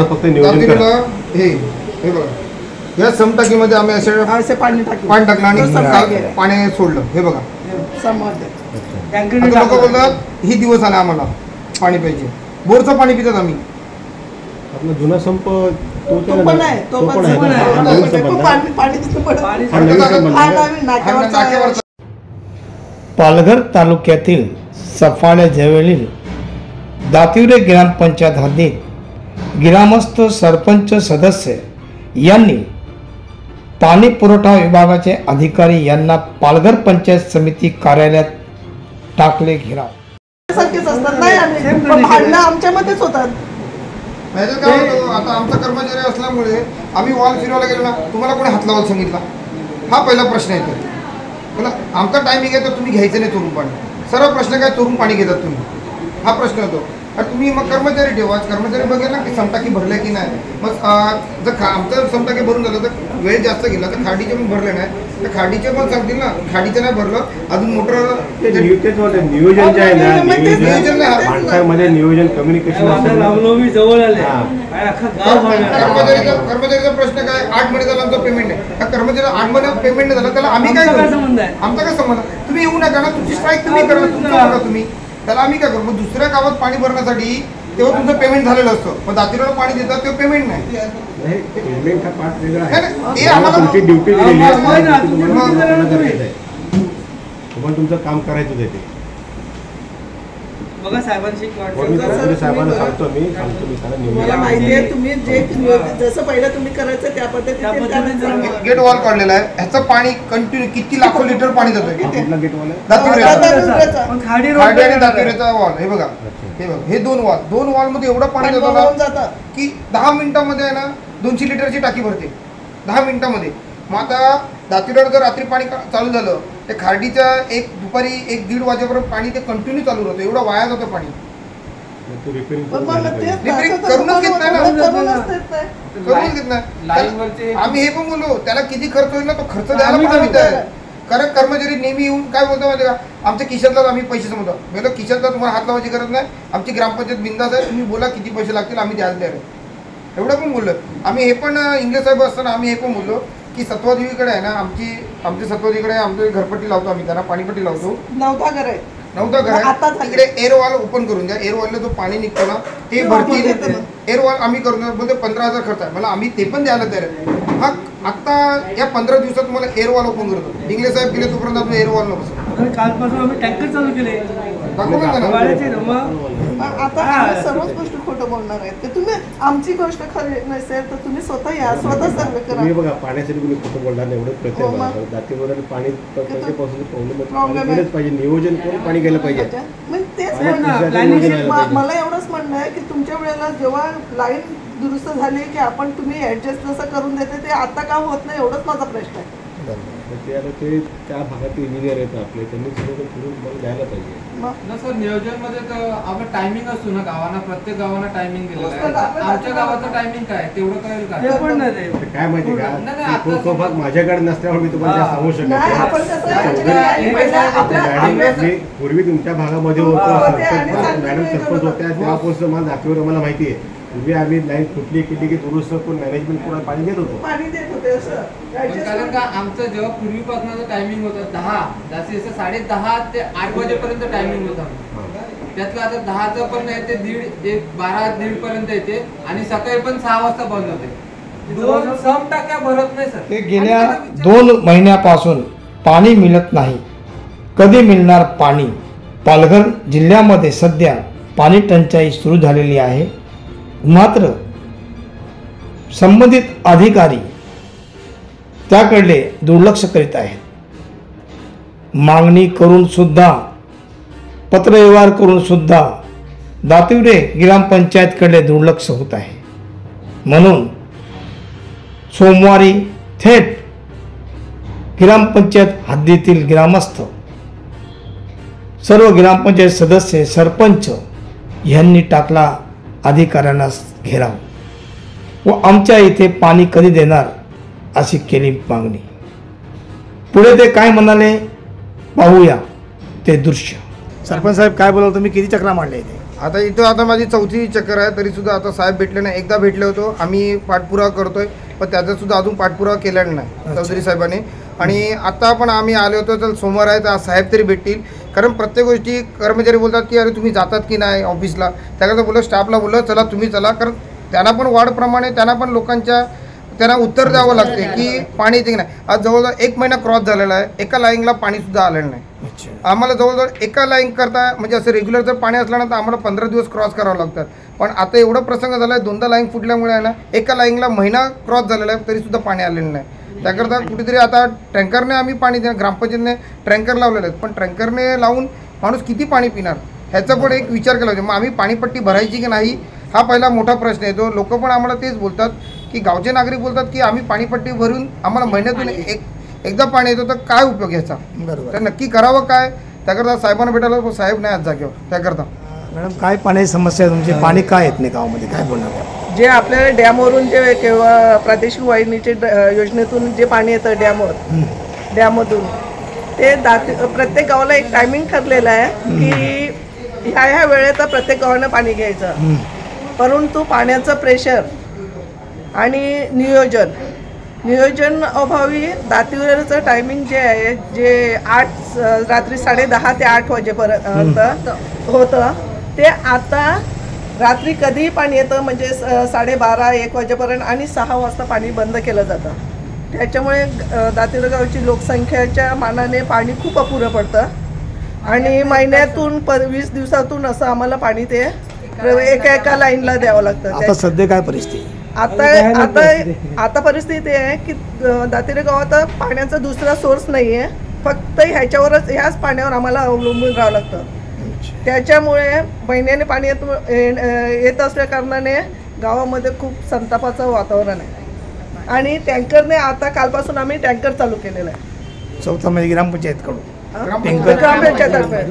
फक्त नियोजन करा. हे बघा या समटाकीमध्ये आम्ही असे पाणी टाकलं आणि पाणी सोडलं. हे बघा आता लोक बोलतात ही दिवस आला आम्हाला पाणी पाहिजे. बोरचं पाणी पितात आम्ही. आपला जुना संप पालघर तालुक्यातील सफाळे जवळील दातिवरे ग्रामपंचायत हद्दीत ग्रामस्थ सरपंच सदस्य यांनी पाणी पुरवठा विभागाचे अधिकारी यांना पालघर पंचायत समिती कार्यालयात टाकले घेराव. आमच्यामध्येच होतात. आता आमचा कर्मचारी असल्यामुळे आम्ही वॉल फिरवायला गेलो ना, तुम्हाला कोणी हात लावायला सांगितला? हा पहिला प्रश्न येतो. मला आमचा टायमिंग आहे तर तुम्ही घ्यायचं नाही चोरून पाणी. सर्व प्रश्न काय चोरून पाणी घेतात तुम्ही, हा प्रश्न येतो. तुम्ही मग कर्मचारी ठेवा. कर्मचारी बघेल ना की समटाकी भरल्या की नाही. मग जर आमचं समटाकी भरून झालं तर वेळ जास्त गेला तर खाडीचे पण भरले नाही तर खाडीचे पण सांगतील ना खाडीचं नाही भरलं अजून मोटर नियोजन जे आहे ना माणसामध्ये नियोजन कम्युनिकेशन कर्मचारीचा प्रश्न काय 8 महिने झाला आमचं पेमेंट नाही. कर्मचारी 8 महिने पेमेंट नाही झालं त्याला आम्ही काय करू? आमचा काय संबंध? तुम्ही येऊ नका ना, तुमची स्ट्राईक तुम्ही करा, तुमचं बघा तुम्ही. त्याला आम्ही काय करू? मग दुसऱ्या गावात पाणी भरण्यासाठी तेव्हा तुमचं पेमेंट झालेलं असतं. पण दातिरोला पाणी देतात तेव्हा पेमेंट नाही. पेमेंट हा पार्ट वेगळा आहे. आम्हाला तुमची ड्युटी दिलेली आहे, तुम्हाला तुमचं काम करायचं आहे ते. बघा साहेबांशी साहेबांना सांगतो मी मला माहिती आहे तुम्ही जे जसं पहिलं तुम्ही करायचं त्या पद्धतीने गेट वॉल काढलेला आहे. ह्याचं पाणी कंटिन्यू किती लाखो लिटर पाणी जातोय. गेट वॉल खाडी आणि दातिरेचा वॉल. हे बघा हे दोन वॉल मध्ये एवढं पाणी जातं की 10 मिनिटांमध्ये आहे ना 200 लिटरची टाकी भरते 10 मिनिटांमध्ये. मग आता दातिरेवर जर रात्री पाणी चालू झालं ते खार्डीच्या दुपारी 1-1:30 वाजेपर्यंत पाणी ते कंटिन्यू चालू राहतं. एवढं वाया जातं पाणी. करूनच घेत नाही. आम्ही हे पण बोललो त्याला किती खर्च होईल ना तो खर्च द्यायला पण आम्ही तयार. कारण कर्मचारी नेहमी येऊन काय बोलतो माहिती का, आमच्या खिशातलाच आम्ही पैसे समजतो. म्हणजे खिशातला तुम्हाला हात लावायची गरज नाही. आमची ग्रामपंचायत बिंदास आहे, तुम्ही बोला किती पैसे लागतील आम्ही द्यायला तयार आहे. एवढं पण बोललो. आम्ही हे पण इंग्लिश साहेब असताना आम्ही हे पण बोललो की सत्वादेवीकडे आहे ना आमच्या सत्वादेवीकडे आमची घरपट्टी लावतो आम्ही, त्यांना पाणीपट्टी लावतो. 9 घर आहे तिकडे एअर वॉल ओपन करून द्या. एअर वॉलला जो पाणी निघतो ना ते भरती एअर वॉल आम्ही करून द्या. बोलते 15,000 खर्च आहे. मला आम्ही ते पण द्यायला तयार आहे. हा आता या 15 दिवसात तुम्हाला एअर वॉल ओपन करतो. इंग्लिश साहेब केले तोपर्यंत आपण एअर वॉल नको. कालपासून आम्ही टँकर चालू केले. आता सर्वच गोष्टी खोटं बोलणार आहेत. तुम्ही आमची गोष्ट खरी नसेल तर तुम्ही स्वतः या, स्वतः सर्वे करा. बघा पाण्यासाठी तुम्ही खोटं बोलणार नाही एवढं प्रत्येक दातीवर पाणी प्रॉब्लेम पाहिजे. नियोजन करून पाणी गेलं पाहिजे. मला एवढंच म्हणणं आहे की तुमच्या वेळेला जेव्हा लाईन दुरुस्त झाली की आपण तुम्ही ऍडजस्ट जसं करून देते ते आता का होत नाही एवढंच माझा प्रश्न आहे. ते त्या भागात इंजिनियर आहेत आपले त्यांनी सगळं द्यायला पाहिजे ना सर. नियोजन मध्ये तर आपण टायमिंग असतो ना गावांना, प्रत्येक गावांना टायमिंग दिलेलं आहे. आमच्या गावाचं टायमिंग काय तेवढं कळेल का? काय माहिती का तो भाग माझ्याकडे नसल्यामुळे मी तुम्हाला सांगू शकत नाही. पूर्वी तुमच्या भागामध्ये होतो मॅडम सरपंच होत्या तेव्हापासून मला दाखवलं मला माहिती आहे. पूर्वी आम्ही लाईन कुठली केली की दुरुस्त करून मॅनेजमेंट कोणाला पाणी देत होतो. कारण का आमचं जेव्हा पूर्वीपासून टायमिंग होतं 10 जास्तीत जास्त 10:30 ते 8 वाजेपर्यंत टायमिंग होता. त्यातलं आता 10चं पण येते 12-1:30 पर्यंत येते आणि सकाळी पण 6 वाजता बंद होते. 2 समटाक्या भरत नाही सर. ते गेल्या 2 महिन्यापासून पाणी मिळत नाही. कधी मिळणार पाणी? पालघर जिल्ह्यामध्ये सध्या पाणी टंचाई सुरू झालेली आहे. मात्र संबंधित अधिकारी त्याकडे दुर्लक्ष करीत आहेत. मागणी करून सुद्धा पत्रव्यवहार करून सुद्धा दातिवरे ग्रामपंचायतकडे दुर्लक्ष होत आहे. म्हणून सोमवारी थेट ग्रामपंचायत हद्दीतील ग्रामस्थ सर्व ग्रामपंचायत सदस्य सरपंच यांनी टाकला अधिकाऱ्यांना घेराव व आमच्या इथे पाणी कधी देणार अशी केली मागणी. पुढे ते काय म्हणाले पाहूया ते दृश्य. सरपंच साहेब काय बोलाल तुम्ही? किती चक्रा मांडल्या इथे? आता इथं आता माझी 4थी चक्कर आहे, तरीसुद्धा आता साहेब भेटले नाही. एकदा भेटले होतो, आम्ही पाठपुरावा करतोय, पण त्याचासुद्धा अजून पाठपुरावा केलेला नाही चौधरी साहेबांनी. आणि आता पण आम्ही आले होतो, तर सोमवार आहे, तर साहेब तरी भेटतील. कारण प्रत्येक गोष्टी कर्मचारी बोलतात की अरे तुम्ही जातात की नाही ऑफिसला, त्याकरता बोललं स्टाफला बोललं चला तुम्ही चला, कारण त्यांना पण वाढप्रमाणे त्यांना पण त्यांना उत्तर द्यावं लागते की पाणी येते की नाही. आज जवळजवळ 1 महिना क्रॉस झालेला आहे, एका लाईनला पाणीसुद्धा आलेलं नाही. आम्हाला जवळजवळ एका लाईन करता म्हणजे असं रेग्युलर जर पाणी असलं ना तर आम्हाला 15 दिवस क्रॉस करावं लागतात. पण आता एवढं प्रसंग झाला आहे, 2दा लाईन फुटल्यामुळे आहे ना, एका लाईनला महिना क्रॉस झालेला आहे, तरीसुद्धा पाणी आलेलं नाही. त्याकरता कुठेतरी आता टँकरने आम्ही पाणी ग्रामपंचायतीने टँकर लावलेले आहेत, पण टँकरने लावून माणूस किती पाणी पिणार ह्याचा पण एक विचार केला पाहिजे. मग आम्ही पाणीपट्टी भरायची की नाही हा पहिला मोठा प्रश्न येतो. लोक पण आम्हाला तेच बोलतात की गावचे नागरिक बोलतात की आम्ही पाणीपट्टी भरून आम्हाला महिन्यातून एकदा पाणी येतो, तर काय उपयोग याचा, तर नक्की करावं काय. त्याकरता साहेबांना भेटायला साहेब नाही आज जागेवर. त्याकरता मॅडम काय पाण्याची समस्या आहे तुमची, पाणी काय येत नाही गावामध्ये, काय बोलणार? जे आपल्याला डॅमवरून जे किंवा प्रादेशिक वाहिनीचे योजनेतून जे पाणी येतं डॅममधून ते प्रत्येक गावाला एक टायमिंग ठरलेलं आहे की ह्या वेळेत प्रत्येक गावानं पाणी घ्यायचं. परंतु पाण्याचं प्रेशर आणि नियोजन अभावी दातीवरचं टायमिंग जे आहे जे रात्री 10:30 ते 8 वाजेपर्यंत होतं, ते आता रात्री कधीही पाणी येतं म्हणजे 12:30-1 वाजेपर्यंत आणि 6 वाजता पाणी बंद केलं जातं. त्याच्यामुळे दातीर गावची लोकसंख्येच्या मानाने पाणी खूप अपुरं पडतं आणि महिन्यातून 20 दिवसातून असं आम्हाला पाणी ते एका लाईनला द्यावं लागतं. आता सध्या काय परिस्थिती? आता परिस्थिती आहे की दातीर गावात पाण्याचा दुसरा सोर्स नाही आहे, फक्त ह्याच पाण्यावर आम्हाला अवलंबून राहावं लागतं. त्याच्यामुळे महिन्याने पाणी येत असल्या कारणाने गावामध्ये खूप संतापाचं वातावरण आहे. आणि टँकरने आता कालपासून आम्ही टँकर चालू केलेला आहे. 4था मध्ये ग्रामपंचायतकडून ग्रामपंचायततर्फे